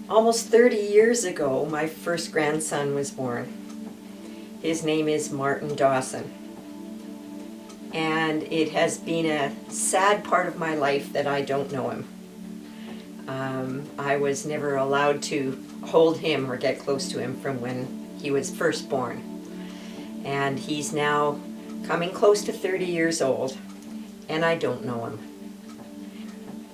Almost 30 years ago, my first grandson was born. His name is Martin Dawson. And it has been a sad part of my life that I don't know him. I was never allowed to hold him or get close to him from when he was first born. And he's now coming close to 30 years old, and I don't know him.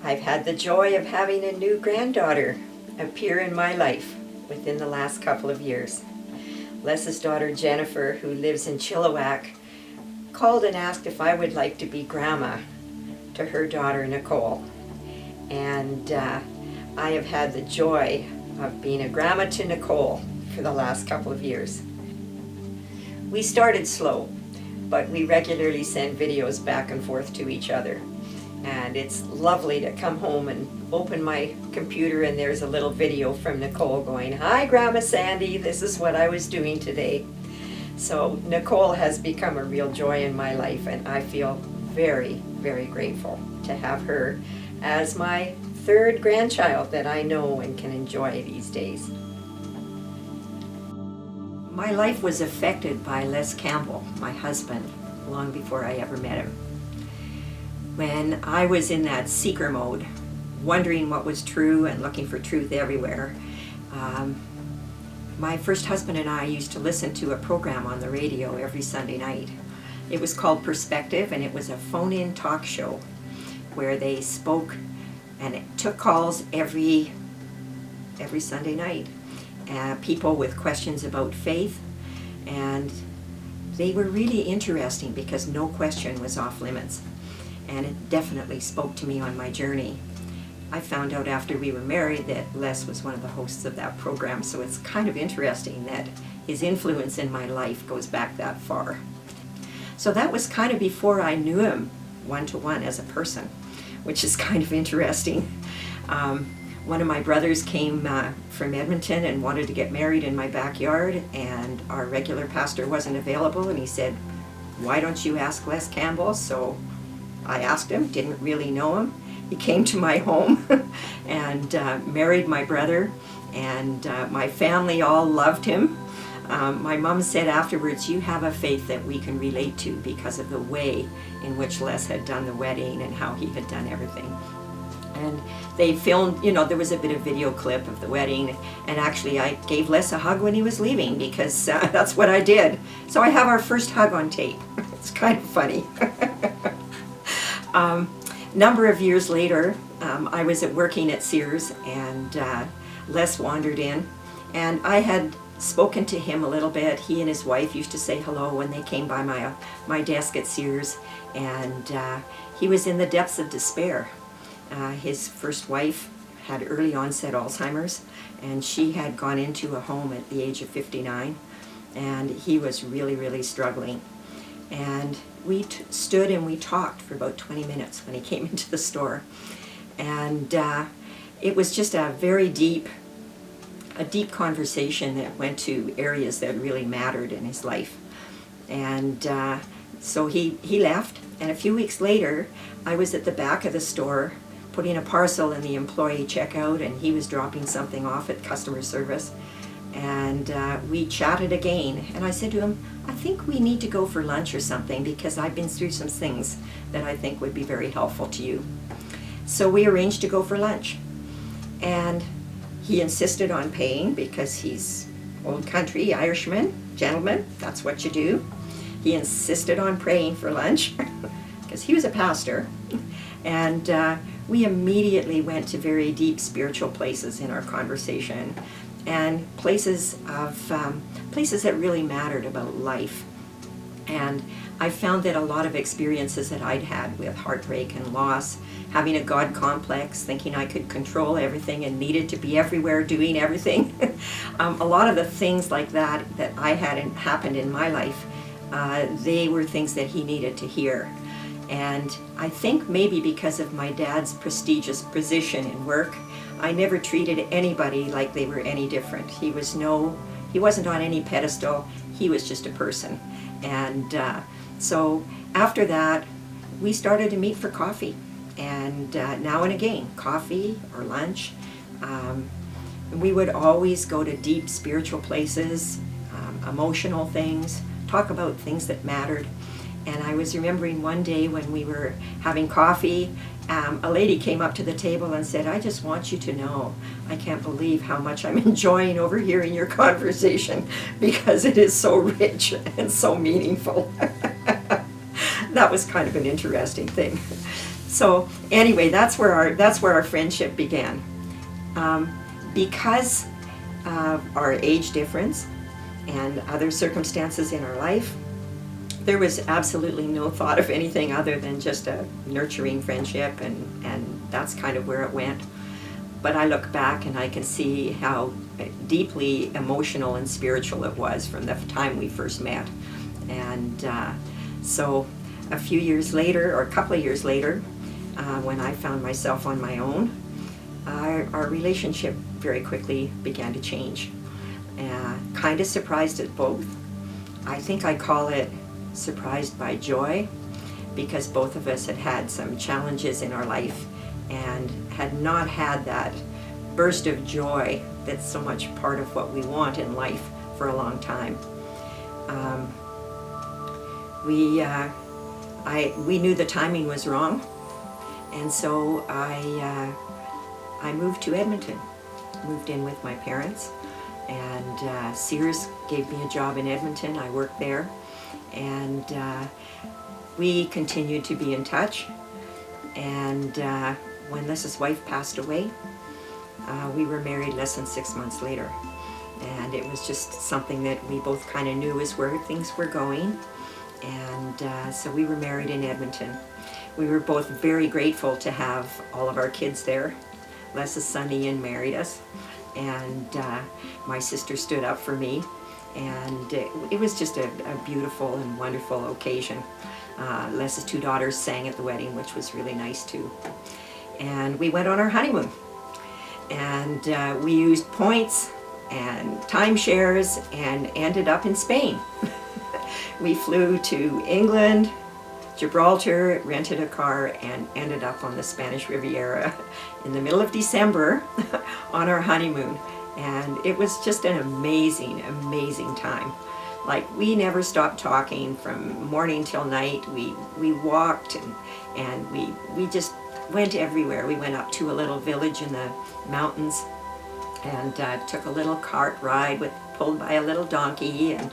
I've had the joy of having a new granddaughter appear in my life within the last couple of years. Les's daughter Jennifer, who lives in Chilliwack, called and asked if I would like to be grandma to her daughter Nicole. And I have had the joy of being a grandma to Nicole for the last couple of years. We started slow, but we regularly send videos back and forth to each other. And it's lovely to come home and open my computer and there's a little video from Nicole going, "Hi Grandma Sandy, this is what I was doing today." So Nicole has become a real joy in my life, and I feel very, very grateful to have her as my third grandchild that I know and can enjoy these days. My life was affected by Les Campbell, my husband, long before I ever met him. When I was in that seeker mode, wondering what was true and looking for truth everywhere, my first husband and I used to listen to a program on the radio every Sunday night. It was called Perspective, and it was a phone-in talk show where they spoke and it took calls every Sunday night. People with questions about faith, and they were really interesting because no question was off limits. And it definitely spoke to me on my journey. I found out after we were married that Les was one of the hosts of that program, so it's kind of interesting that his influence in my life goes back that far. So that was kind of before I knew him one-to-one as a person, which is kind of interesting. One of my brothers came from Edmonton and wanted to get married in my backyard, and our regular pastor wasn't available, and he said, "Why don't you ask Les Campbell?" So I asked him, didn't really know him. He came to my home and married my brother, and my family all loved him. My mom said afterwards, "You have a faith that we can relate to because of the way in which Les had done the wedding and how he had done everything." And they filmed, there was a bit of video clip of the wedding, and actually I gave Les a hug when he was leaving because that's what I did. So I have our first hug on tape. It's kind of funny. Number of years later, I was working at Sears, and Les wandered in, and I had spoken to him a little bit. He and his wife used to say hello when they came by my desk at Sears, and he was in the depths of despair. His first wife had early onset Alzheimer's, and she had gone into a home at the age of 59, and he was really, really struggling. And we stood and we talked for about 20 minutes when he came into the store. And it was just a very deep conversation that went to areas that really mattered in his life. And so he left, and a few weeks later, I was at the back of the store putting a parcel in the employee checkout, and he was dropping something off at customer service. And we chatted again, and I said to him, "I think we need to go for lunch or something because I've been through some things that I think would be very helpful to you." So we arranged to go for lunch, and he insisted on paying because he's old country Irishman, gentleman, that's what you do. He insisted on praying for lunch because he was a pastor, and we immediately went to very deep spiritual places in our conversation, and places that really mattered about life. And I found that a lot of experiences that I'd had with heartbreak and loss, having a God complex, thinking I could control everything and needed to be everywhere doing everything, a lot of the things like that I had happened in my life, they were things that he needed to hear. And I think maybe because of my dad's prestigious position in work, I never treated anybody like they were any different. He wasn't on any pedestal. He was just a person. And so after that, we started to meet for coffee. And now and again, coffee or lunch. We would always go to deep spiritual places, emotional things, talk about things that mattered. And I was remembering one day when we were having coffee, a lady came up to the table and said, "I just want you to know, I can't believe how much I'm enjoying overhearing your conversation because it is so rich and so meaningful." That was kind of an interesting thing. So anyway, that's where our friendship began. Because of our age difference and other circumstances in our life, there was absolutely no thought of anything other than just a nurturing friendship, and that's kind of where it went. But I look back and I can see how deeply emotional and spiritual it was from the time we first met. And so a few years later, or a couple of years later, when I found myself on my own, our relationship very quickly began to change. Kind of surprised at both. I think I call it surprised by joy, because both of us had had some challenges in our life and had not had that burst of joy that's so much part of what we want in life for a long time. We knew the timing was wrong, and so I moved to Edmonton, moved in with my parents, and Sears gave me a job in Edmonton. I worked there, and we continued to be in touch. And when Les's wife passed away, we were married less than 6 months later. And it was just something that we both kind of knew is where things were going. And so we were married in Edmonton. We were both very grateful to have all of our kids there. Les's son Ian married us, and my sister stood up for me, and it was just a beautiful and wonderful occasion. Les's 2 daughters sang at the wedding, which was really nice too. And we went on our honeymoon, and we used points and timeshares and ended up in Spain. We flew to England, Gibraltar, rented a car, and ended up on the Spanish Riviera in the middle of December on our honeymoon. And it was just an amazing, amazing time. Like, we never stopped talking from morning till night. We walked, and we just went everywhere. We went up to a little village in the mountains and took a little cart ride pulled by a little donkey, and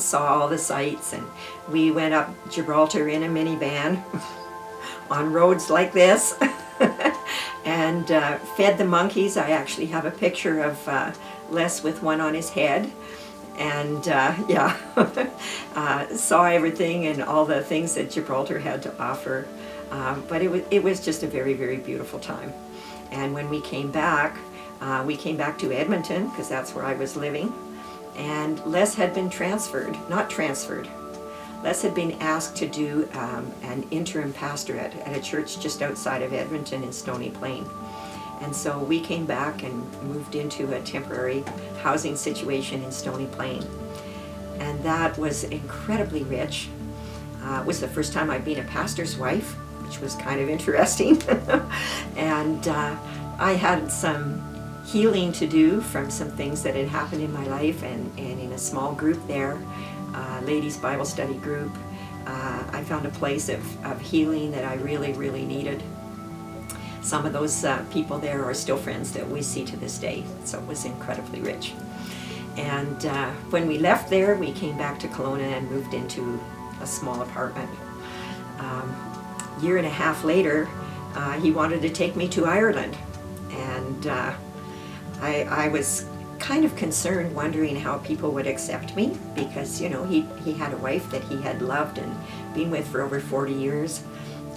saw all the sights. And we went up Gibraltar in a minivan on roads like this and fed the monkeys. I actually have a picture of Les with one on his head, and saw everything and all the things that Gibraltar had to offer. But it was just a very, very beautiful time. And when we came back to Edmonton, because that's where I was living. And Les had been Les had been asked to do an interim pastorate at a church just outside of Edmonton in Stony Plain. And so we came back and moved into a temporary housing situation in Stony Plain. And that was incredibly rich. It was the first time I'd been a pastor's wife, which was kind of interesting. And I had some healing to do from some things that had happened in my life, and in a small group there, ladies Bible study group, I found a place of healing that I really, really needed. Some of those people there are still friends that we see to this day, so it was incredibly rich. And when we left there, we came back to Kelowna and moved into a small apartment. A year and a half later, he wanted to take me to Ireland, and I was kind of concerned, wondering how people would accept me, because, you know, he had a wife that he had loved and been with for over 40 years.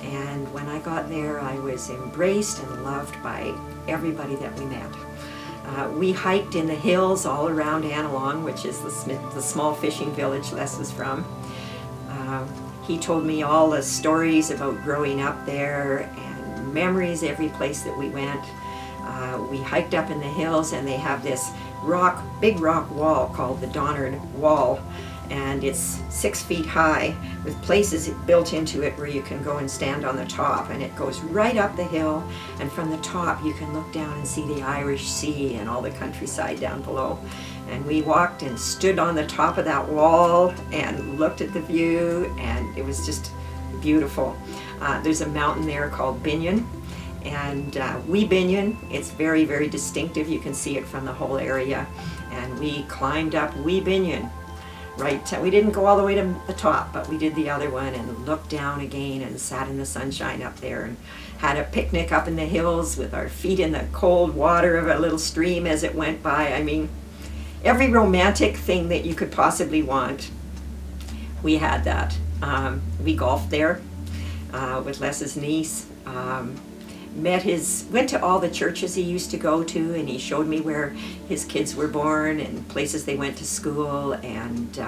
And when I got there, I was embraced and loved by everybody that we met. We hiked in the hills all around Annalong, which is the small fishing village Les was from. He told me all the stories about growing up there and memories every place that we went. We hiked up in the hills, and they have this big rock wall called the Donard Wall, and it's 6 feet high with places built into it where you can go and stand on the top, and it goes right up the hill, and from the top you can look down and see the Irish Sea and all the countryside down below. And we walked and stood on the top of that wall and looked at the view, and it was just beautiful. There's a mountain there called Binion, and Wee Binion. It's very, very distinctive. You can see it from the whole area. And we climbed up Wee Binion. Right, we didn't go all the way to the top, but we did the other one and looked down again and sat in the sunshine up there and had a picnic up in the hills with our feet in the cold water of a little stream as it went by. I mean, every romantic thing that you could possibly want, we had that. We golfed there with Les's niece. Went to all the churches he used to go to, and he showed me where his kids were born and places they went to school, and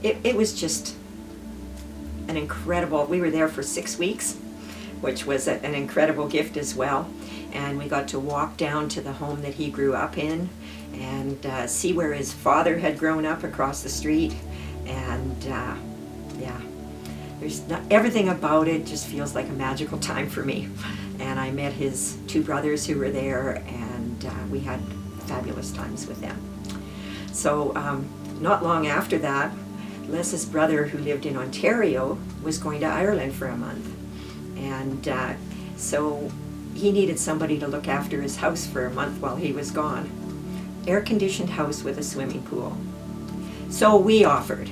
it was just an incredible, we were there for 6 weeks, which was an incredible gift as well. And we got to walk down to the home that he grew up in and see where his father had grown up across the street. And yeah, everything about it just feels like a magical time for me. And I met his 2 brothers who were there, and we had fabulous times with them. So not long after that, Les's brother, who lived in Ontario, was going to Ireland for a month. And so he needed somebody to look after his house for a month while he was gone. Air-conditioned house with a swimming pool. So we offered.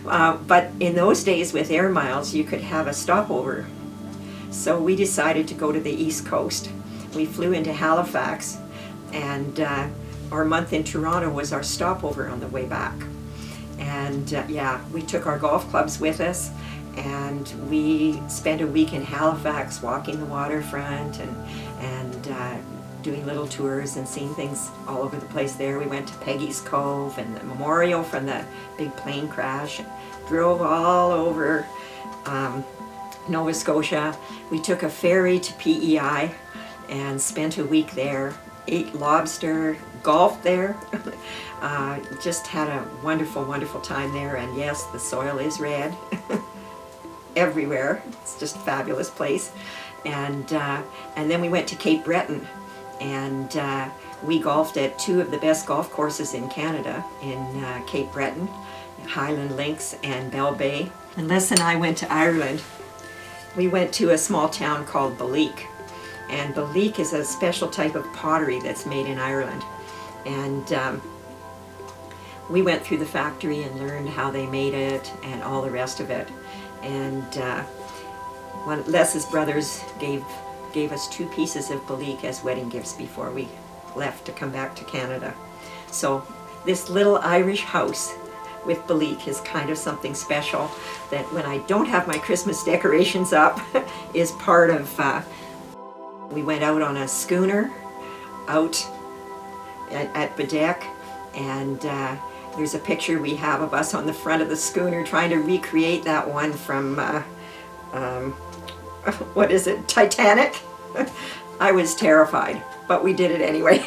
But in those days with air miles, you could have a stopover. So we decided to go to the East Coast. We flew into Halifax, and our month in Toronto was our stopover on the way back. And yeah, we took our golf clubs with us, and we spent a week in Halifax walking the waterfront and doing little tours and seeing things all over the place there. We went to Peggy's Cove and the memorial from the big plane crash, and drove all over Nova Scotia. We took a ferry to PEI and spent a week there, ate lobster, golfed there. Just had a wonderful, wonderful time there. And yes, the soil is red everywhere. It's just a fabulous place. And then we went to Cape Breton, and we golfed at 2 of the best golf courses in Canada in Cape Breton, Highland Links and Bell Bay. And Les and I went to Ireland. We went to a small town called Balleek, and Balleek is a special type of pottery that's made in Ireland. And we went through the factory and learned how they made it and all the rest of it. And one Les's brothers gave us 2 pieces of Balleek as wedding gifts before we left to come back to Canada. So this little Irish house with Balleek is kind of something special that when I don't have my Christmas decorations up is part of, we went out on a schooner out at Baddeck, and there's a picture we have of us on the front of the schooner trying to recreate that one from, what is it, Titanic? I was terrified, but we did it anyway.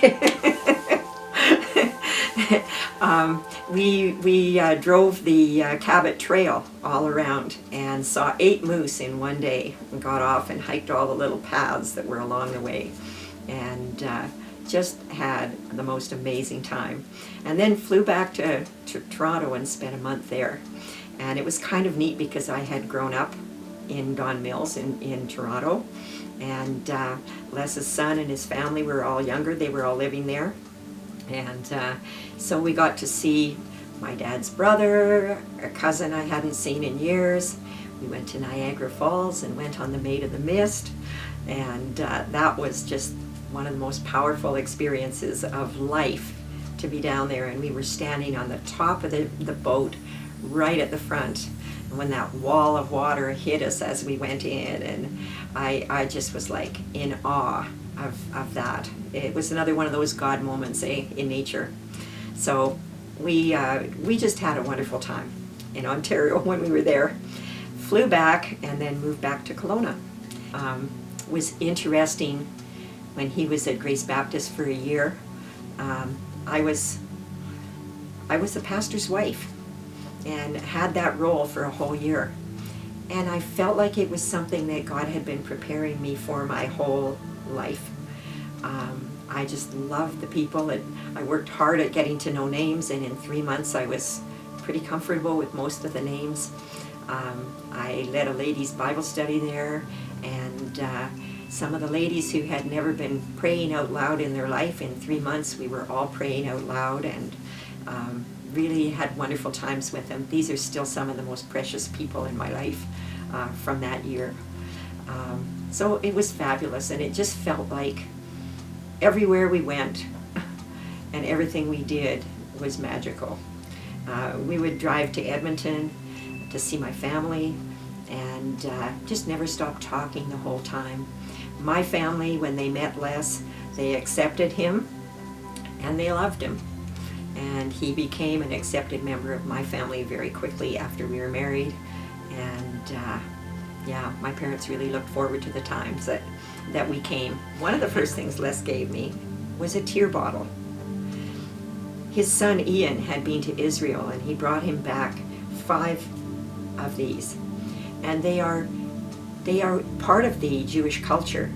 We drove the Cabot Trail all around and saw 8 moose in one day, and got off and hiked all the little paths that were along the way, and just had the most amazing time. And then flew back to Toronto and spent a month there. And it was kind of neat because I had grown up in Don Mills in Toronto, and Les's son and his family were all younger. They were all living there. And so we got to see my dad's brother, a cousin I hadn't seen in years. We went to Niagara Falls and went on the Maid of the Mist, and that was just one of the most powerful experiences of life, to be down there. And we were standing on the top of the boat right at the front, and when that wall of water hit us as we went in, and I just was like in awe of that. It was another one of those God moments, in nature. So we just had a wonderful time in Ontario when we were there. Flew back and then moved back to Kelowna. Was interesting when he was at Grace Baptist for a year. I I was the pastor's wife and had that role for a whole year. And I felt like it was something that God had been preparing me for my whole life. I just loved the people, and I worked hard at getting to know names, and in 3 months I was pretty comfortable with most of the names. I led a ladies' Bible study there, and some of the ladies who had never been praying out loud in their life, in 3 months we were all praying out loud, and really had wonderful times with them. These are still some of the most precious people in my life from that year. So it was fabulous, and it just felt like everywhere we went and everything we did was magical. We would drive to Edmonton to see my family, and just never stopped talking the whole time. My family, when they met Les, they accepted him and they loved him. And he became an accepted member of my family very quickly after we were married. And yeah, my parents really looked forward to the times that we came. One of the first things Les gave me was a tear bottle. His son Ian had been to Israel, and he brought him back 5 of these. And they are part of the Jewish culture,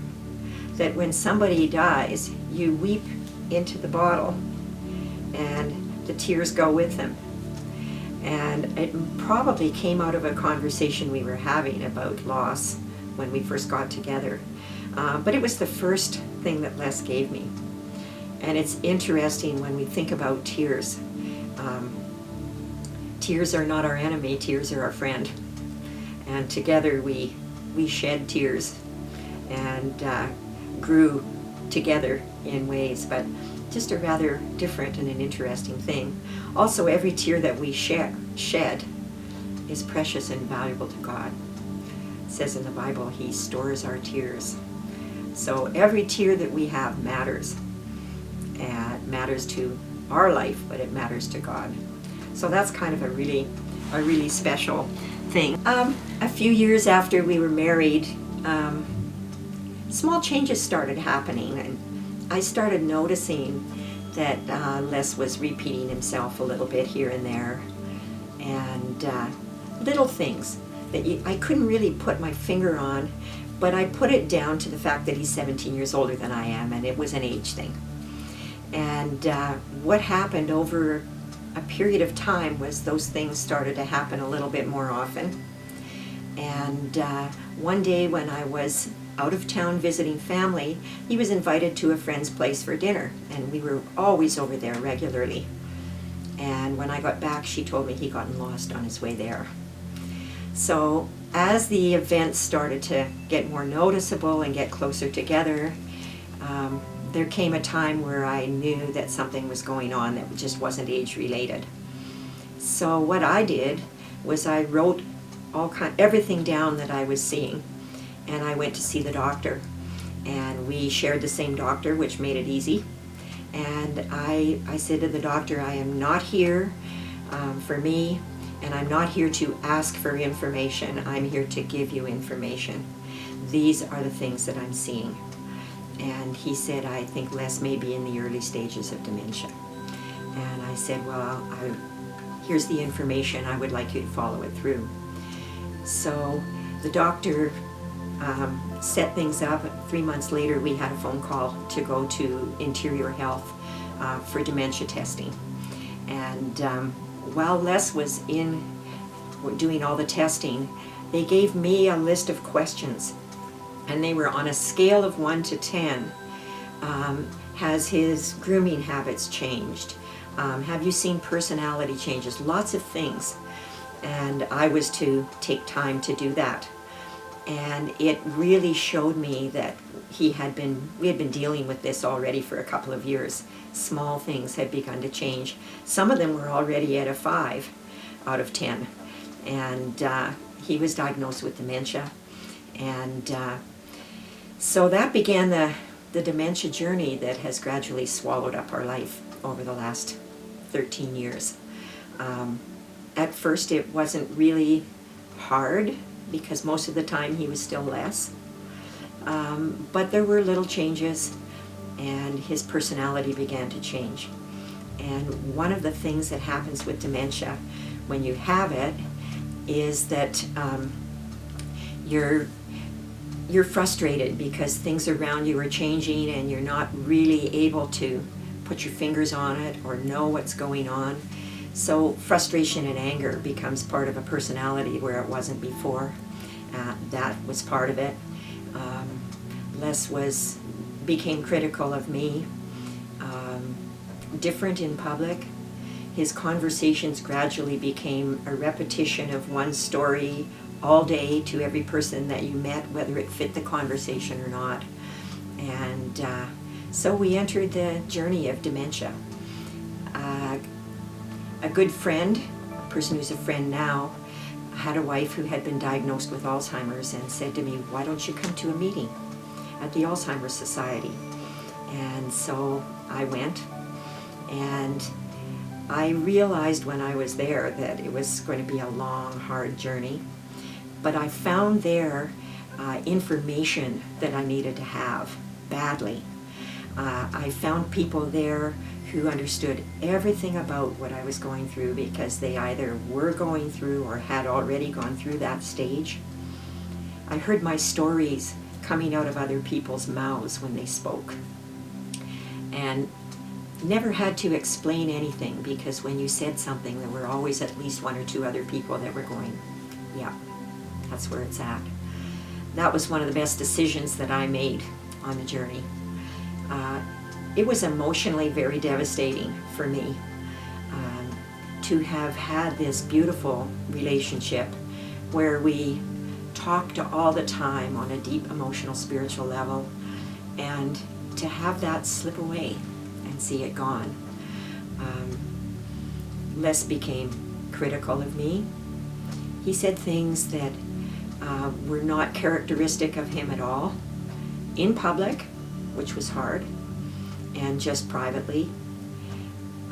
that when somebody dies, you weep into the bottle and the tears go with them. And it probably came out of a conversation we were having about loss when we first got together. But it was the first thing that Les gave me. And it's interesting when we think about tears. Tears are not our enemy, tears are our friend. And together we shed tears and grew together in ways, but just a rather different and an interesting thing. Also, every tear that we shed is precious and valuable to God. It says in the Bible, He stores our tears. So every tear that we have matters. And it matters to our life, but it matters to God. So that's kind of a really special thing. A few years after we were married, small changes started happening, and I started noticing that Les was repeating himself a little bit here and there, and little things that I couldn't really put my finger on, but I put it down to the fact that he's 17 years older than I am, and it was an age thing. And what happened over a period of time was those things started to happen a little bit more often. And one day when I was out of town visiting family, he was invited to a friend's place for dinner, and we were always over there regularly. And when I got back, she told me he'd gotten lost on his way there. So as the events started to get more noticeable and get closer together, there came a time where I knew that something was going on that just wasn't age-related. So what I did was I wrote everything down that I was seeing, and I went to see the doctor. And we shared the same doctor, which made it easy. And I said to the doctor, I am not here for me, and I'm not here to ask for information. I'm here to give you information. These are the things that I'm seeing. And he said, I think Les may be in the early stages of dementia. And I said, well, here's the information. I would like you to follow it through. So the doctor set things up. 3 months later, we had a phone call to go to Interior Health for dementia testing. And while Les was in doing all the testing, they gave me a list of questions. And they were on a scale of 1 to 10. Has his grooming habits changed? Have you seen personality changes? Lots of things. And I was to take time to do that. And it really showed me that we had been dealing with this already for a couple of years. Small things had begun to change. Some of them were already at a 5 out of 10. And he was diagnosed with dementia. And so that began the dementia journey that has gradually swallowed up our life over the last 13 years. At first it wasn't really hard because most of the time he was still Les. But there were little changes, and his personality began to change. And one of the things that happens with dementia when you have it is that you're frustrated because things around you are changing and you're not really able to put your fingers on it or know what's going on. So frustration and anger becomes part of a personality where it wasn't before. That was part of it. Les became critical of me, different in public. His conversations gradually became a repetition of one story all day to every person that you met, whether it fit the conversation or not. And so we entered the journey of dementia. A good friend, a person who's a friend now, had a wife who had been diagnosed with Alzheimer's and said to me, "Why don't you come to a meeting at the Alzheimer's Society?" And so I went, and I realized when I was there that it was going to be a long, hard journey. But I found there information that I needed to have badly. I found people there who understood everything about what I was going through because they either were going through or had already gone through that stage. I heard my stories coming out of other people's mouths when they spoke, and never had to explain anything, because when you said something there were always at least one or two other people that were going, yeah, that's where it's at. That was one of the best decisions that I made on the journey. It was emotionally very devastating for me to have had this beautiful relationship where we talked all the time on a deep emotional spiritual level, and to have that slip away and see it gone. Les became critical of me. He said things that were not characteristic of him at all, in public, which was hard, and just privately.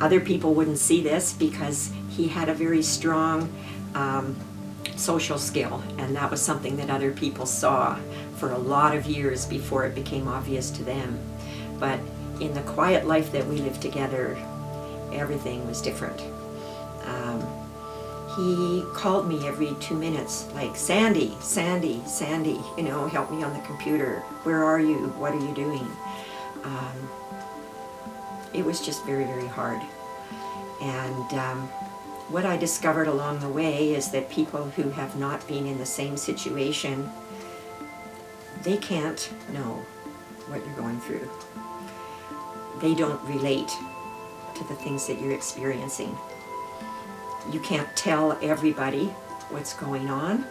Other people wouldn't see this because he had a very strong social skill, and that was something that other people saw for a lot of years before it became obvious to them. But in the quiet life that we lived together, everything was different. He called me every 2 minutes, like, "Sandy, Sandy, Sandy, you know, help me on the computer. Where are you? What are you doing?" It was just very, very hard. And what I discovered along the way is that people who have not been in the same situation, they can't know what you're going through. They don't relate to the things that you're experiencing. You can't tell everybody what's going on.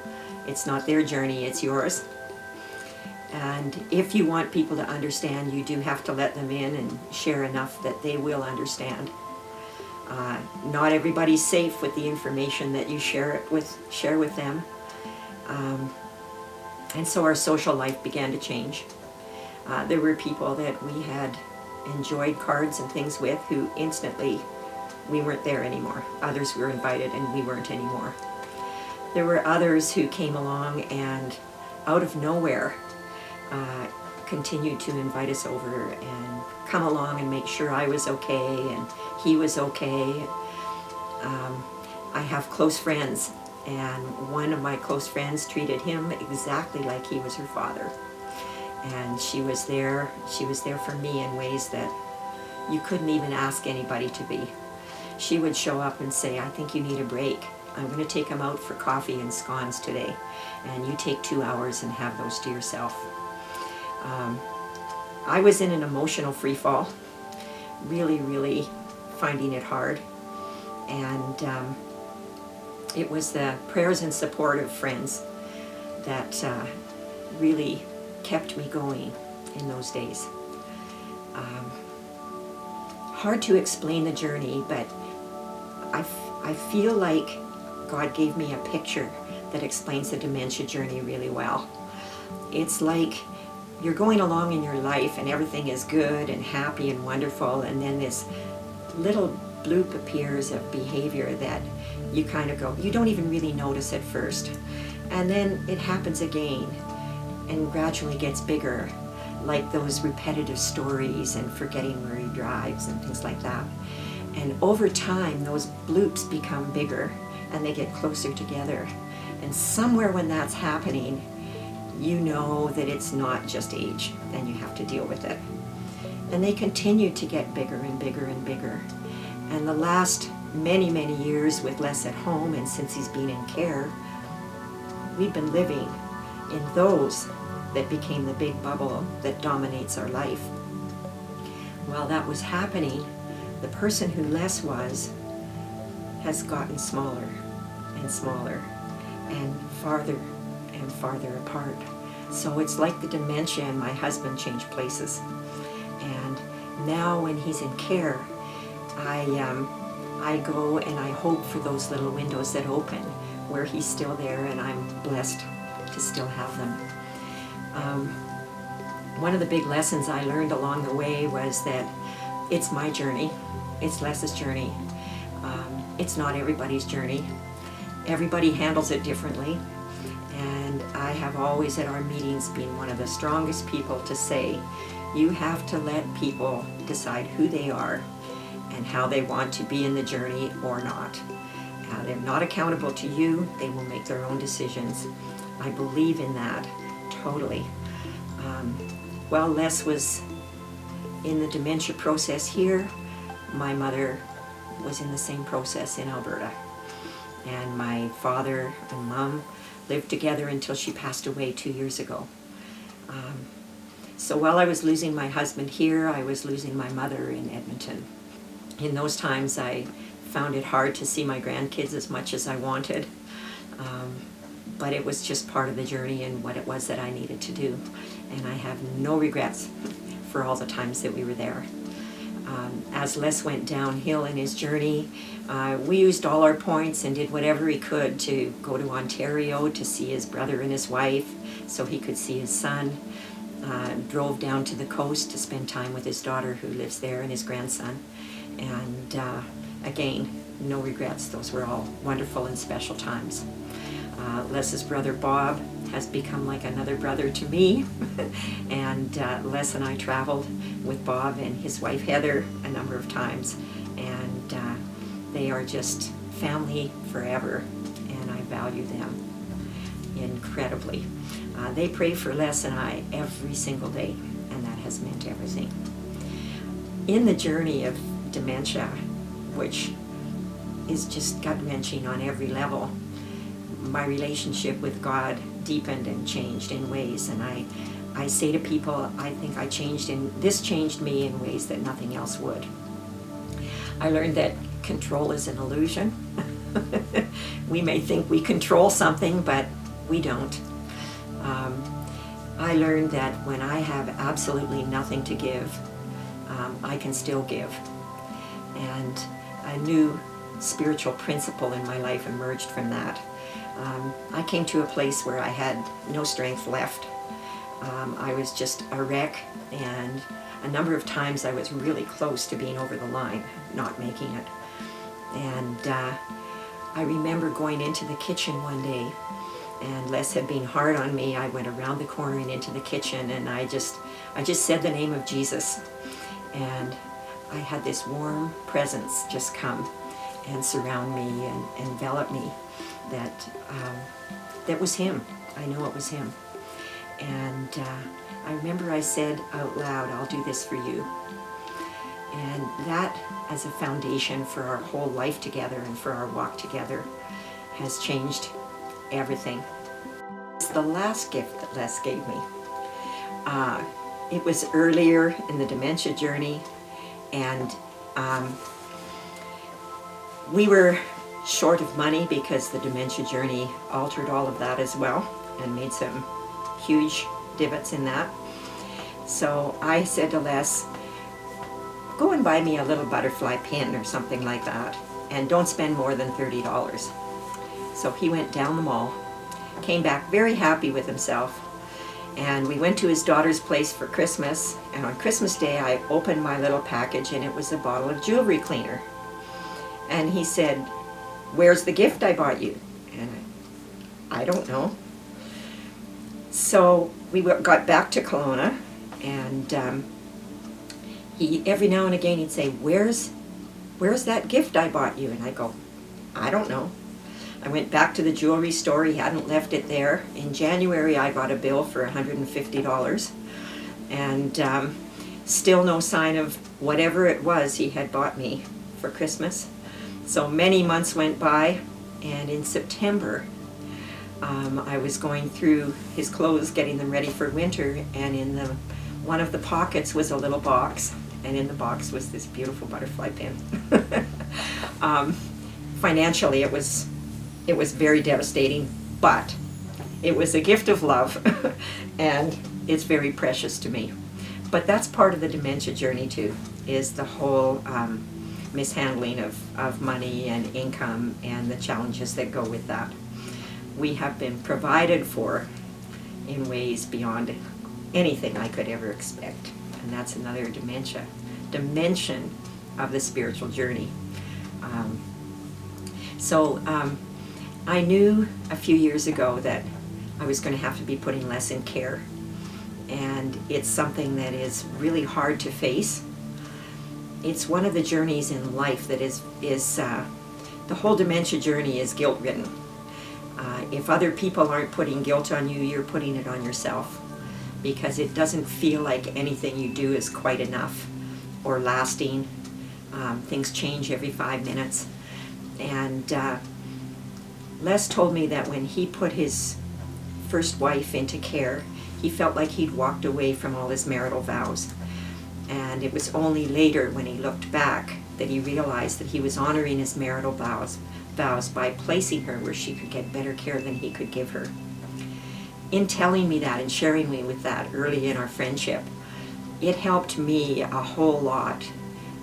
It's not their journey, it's yours. And if you want people to understand, you do have to let them in and share enough that they will understand. Not everybody's safe with the information that you share with them. And so our social life began to change. There were people that we had enjoyed cards and things with who instantly, we weren't there anymore. Others were invited and we weren't anymore. There were others who came along and out of nowhere continued to invite us over and come along and make sure I was okay and he was okay. I have close friends, and one of my close friends treated him exactly like he was her father. And she was there for me in ways that you couldn't even ask anybody to be. She would show up and say, "I think you need a break. I'm going to take him out for coffee and scones today, and you take 2 hours and have those to yourself." I was in an emotional free fall, really, really finding it hard. And it was the prayers and support of friends that really kept me going in those days. Hard to explain the journey, but I feel like God gave me a picture that explains the dementia journey really well. It's like you're going along in your life and everything is good and happy and wonderful, and then this little bloop appears of behavior that you kind of go, you don't even really notice at first. And then it happens again and gradually gets bigger, like those repetitive stories and forgetting where he drives and things like that. And over time, those bloops become bigger and they get closer together. And somewhere when that's happening, you know that it's not just age, and you have to deal with it. And they continue to get bigger and bigger and bigger. And the last many, many years with Les at home, and since he's been in care, we've been living in those that became the big bubble that dominates our life. While that was happening, the person who Les was has gotten smaller and smaller and farther apart. So it's like the dementia and my husband changed places. And now when he's in care, I go and I hope for those little windows that open where he's still there, and I'm blessed to still have them. One of the big lessons I learned along the way was that it's my journey. It's Les's journey. It's not everybody's journey. Everybody handles it differently. And I have always at our meetings been one of the strongest people to say, you have to let people decide who they are and how they want to be in the journey or not. They're not accountable to you. They will make their own decisions. I believe in that totally. While Les was in the dementia process here, my mother was in the same process in Alberta. And my father and mom lived together until she passed away 2 years ago. So while I was losing my husband here, I was losing my mother in Edmonton. In those times, I found it hard to see my grandkids as much as I wanted. But it was just part of the journey and what it was that I needed to do. And I have no regrets for all the times that we were there. As Les went downhill in his journey, we used all our points and did whatever he could to go to Ontario to see his brother and his wife so he could see his son. Drove down to the coast to spend time with his daughter who lives there and his grandson. And again, no regrets. Those were all wonderful and special times. Les's brother Bob has become like another brother to me. And Les and I traveled with Bob and his wife Heather a number of times. And they are just family forever, and I value them incredibly. They pray for Les and I every single day, and that has meant everything. In the journey of dementia, which is just gut-wrenching on every level, my relationship with God deepened and changed in ways, and I say to people, I think this changed me in ways that nothing else would. I learned that control is an illusion. We may think we control something, but we don't. I learned that when I have absolutely nothing to give, I can still give. And a new spiritual principle in my life emerged from that. I came to a place where I had no strength left. I was just a wreck, and a number of times I was really close to being over the line, not making it. And I remember going into the kitchen one day, and Les had been hard on me. I went around the corner and into the kitchen, and I just said the name of Jesus. And I had this warm presence just come and surround me and envelop me. That was him. I know it was him. And I remember I said out loud, I'll do this for you. And that, as a foundation for our whole life together and for our walk together, has changed everything. It's the last gift that Les gave me. It was earlier in the dementia journey, and we were short of money because the dementia journey altered all of that as well and made some huge divots in that. So I said to Les, go and buy me a little butterfly pin or something like that, and don't spend more than $30. So he went down the mall, came back very happy with himself, and we went to his daughter's place for Christmas, and on Christmas Day I opened my little package and it was a bottle of jewelry cleaner. And he said, where's the gift I bought you? And I don't know. So we got back to Kelowna, and he every now and again he'd say, where's where's that gift I bought you? And I go, I don't know. I went back to the jewelry store. He hadn't left it there. In January, I got a bill for $150, and still no sign of whatever it was he had bought me for Christmas. So many months went by, and in September, I was going through his clothes, getting them ready for winter, and in one of the pockets was a little box, and in the box was this beautiful butterfly pin. Financially, it was very devastating, but it was a gift of love, and it's very precious to me. But that's part of the dementia journey too, is the whole mishandling of money and income and the challenges that go with that. We have been provided for in ways beyond anything I could ever expect, and that's another dimension of the spiritual journey. So I knew a few years ago that I was going to have to be putting less in care, and it's something that is really hard to face. It's one of the journeys in life that is the whole dementia journey is guilt-ridden. If other people aren't putting guilt on you, you're putting it on yourself, because it doesn't feel like anything you do is quite enough or lasting. Things change every 5 minutes. And Les told me that when he put his first wife into care, he felt like he'd walked away from all his marital vows. And it was only later, when he looked back, that he realized that he was honoring his marital vows by placing her where she could get better care than he could give her. In telling me that and sharing me with that early in our friendship, it helped me a whole lot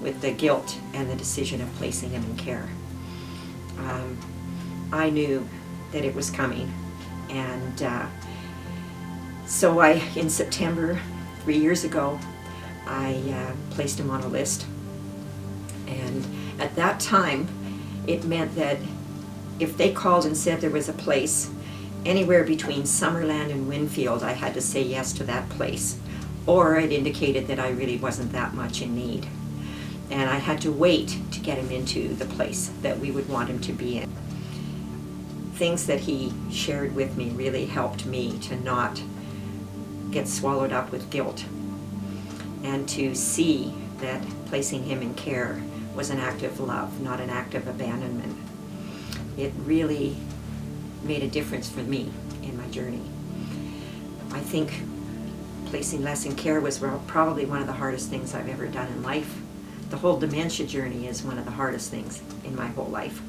with the guilt and the decision of placing him in care. I knew that it was coming, and so in September, 3 years ago, I placed him on a list. And at that time, it meant that if they called and said there was a place anywhere between Summerland and Winfield, I had to say yes to that place, or it indicated that I really wasn't that much in need. And I had to wait to get him into the place that we would want him to be in. Things that he shared with me really helped me to not get swallowed up with guilt, and to see that placing him in care was an act of love, not an act of abandonment. It really made a difference for me in my journey. I think placing Les in care was probably one of the hardest things I've ever done in life. The whole dementia journey is one of the hardest things in my whole life.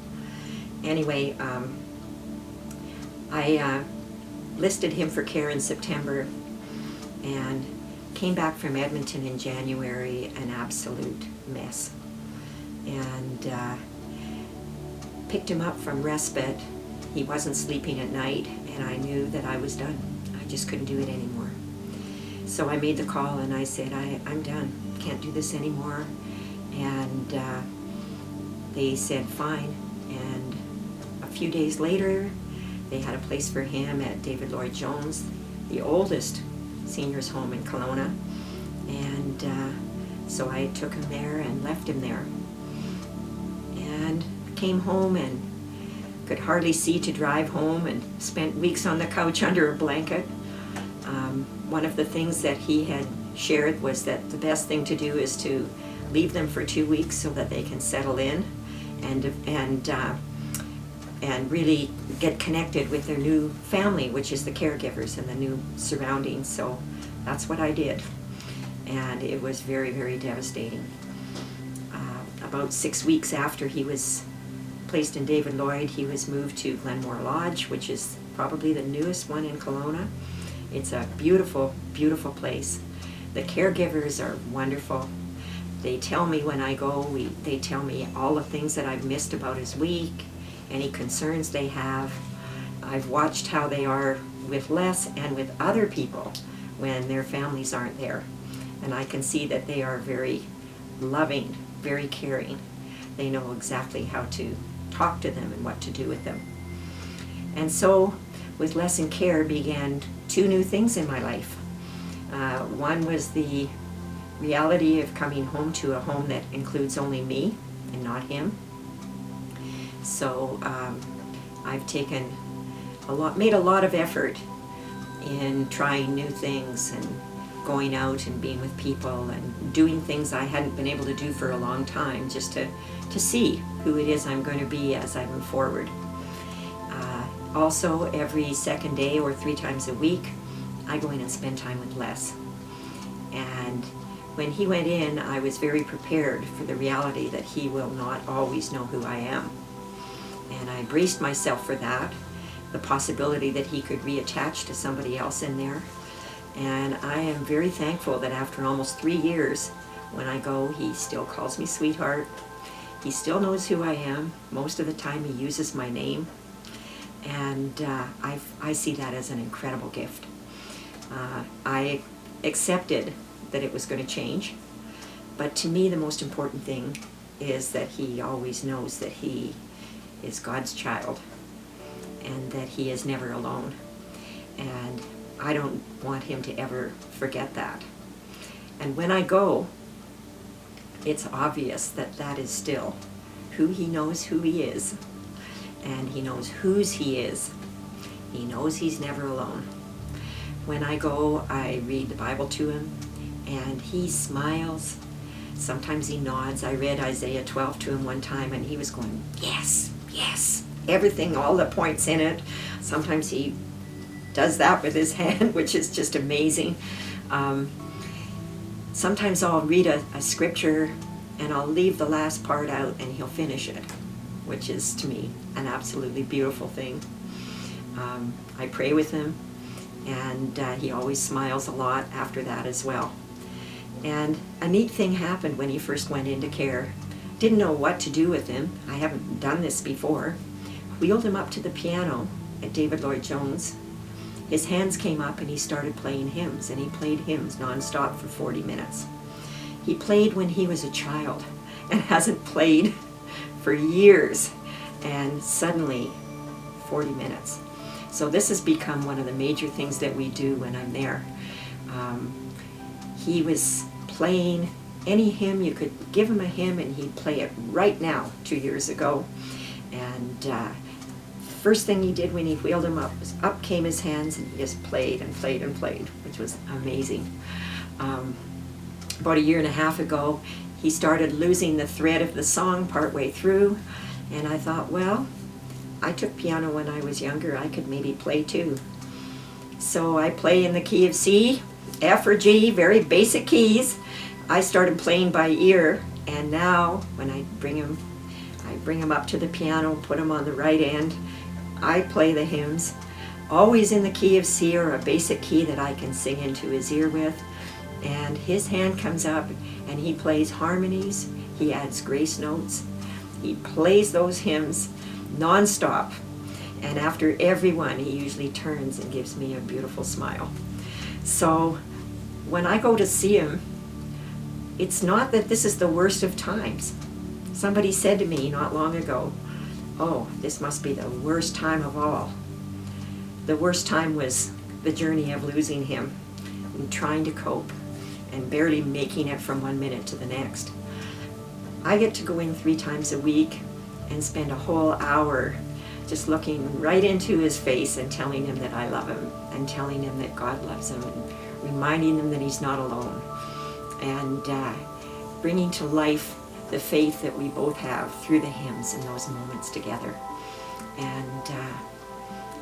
Anyway, I listed him for care in September and came back from Edmonton in January an absolute mess. And picked him up from respite. He wasn't sleeping at night, and I knew that I was done. I just couldn't do it anymore. So I made the call and I said, I'm done. Can't do this anymore. And they said, fine. And a few days later, they had a place for him at David Lloyd Jones, the oldest seniors home in Kelowna. And so I took him there and left him there. And came home and could hardly see to drive home, and spent weeks on the couch under a blanket. One of the things that he had shared was that the best thing to do is to leave them for 2 weeks so that they can settle in and really get connected with their new family, which is the caregivers and the new surroundings. So that's what I did, and it was very, very devastating. About 6 weeks after he was placed in David Lloyd, he was moved to Glenmore Lodge, which is probably the newest one in Kelowna. It's a beautiful, beautiful place. The caregivers are wonderful. They tell me when I go, they tell me all the things that I've missed about his week, any concerns they have. I've watched how they are with Les and with other people when their families aren't there. And I can see that they are very loving, very caring. They know exactly how to talk to them and what to do with them. And so with Les in care began 2 new things in my life. One was the reality of coming home to a home that includes only me, and not him. So I've made a lot of effort in trying new things and going out and being with people and doing things I hadn't been able to do for a long time, just to see who it is I'm going to be as I move forward. Also, every second day or 3 times a week, I go in and spend time with Les. And when he went in, I was very prepared for the reality that he will not always know who I am. And I braced myself for that, the possibility that he could reattach to somebody else in there. And I am very thankful that after almost 3 years, when I go, he still calls me sweetheart. He still knows who I am. Most of the time he uses my name. And I see that as an incredible gift. I accepted that it was going to change, but to me the most important thing is that he always knows that he is God's child and that he is never alone. And I don't want him to ever forget that. And when I go, it's obvious that that is still who he knows who he is. And he knows whose he is. He knows he's never alone. When I go, I read the Bible to him, and he smiles. Sometimes he nods. I read Isaiah 12 to him one time, and he was going, yes, yes, everything, all the points in it. Sometimes he does that with his hand, which is just amazing. Sometimes I'll read a scripture, and I'll leave the last part out, and he'll finish it, which is, to me, an absolutely beautiful thing. I pray with him, and he always smiles a lot after that as well. And a neat thing happened when he first went into care. Didn't know what to do with him. I haven't done this before. Wheeled him up to the piano at David Lloyd Jones. His hands came up and he started playing hymns, and he played hymns nonstop for 40 minutes. He played when he was a child and hasn't played for years, and suddenly 40 minutes. So this has become one of the major things that we do when I'm there. He was playing any hymn. You could give him a hymn and he'd play it right now, 2 years ago. And first thing he did when he wheeled him up was up came his hands, and he just played and played and played, which was amazing. About 1.5 years ago, he started losing the thread of the song partway through, and I thought, well, I took piano when I was younger. I could maybe play too. So I play in the key of C, F or G, very basic keys. I started playing by ear, and now when I bring him up to the piano, put him on the right end. I play the hymns, always in the key of C or a basic key that I can sing into his ear with. And his hand comes up and he plays harmonies. He adds grace notes. He plays those hymns nonstop. And after every one, he usually turns and gives me a beautiful smile. So when I go to see him, it's not that this is the worst of times. Somebody said to me not long ago, oh, this must be the worst time of all. The worst time was the journey of losing him and trying to cope and barely making it from 1 minute to the next. I get to go in 3 times a week and spend a whole hour just looking right into his face and telling him that I love him, and telling him that God loves him, and reminding him that he's not alone, and bringing to life the faith that we both have through the hymns and those moments together. And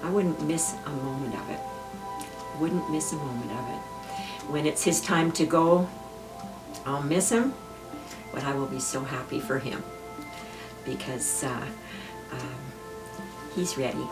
I wouldn't miss a moment of it. Wouldn't miss a moment of it. When it's his time to go, I'll miss him, but I will be so happy for him, because he's ready.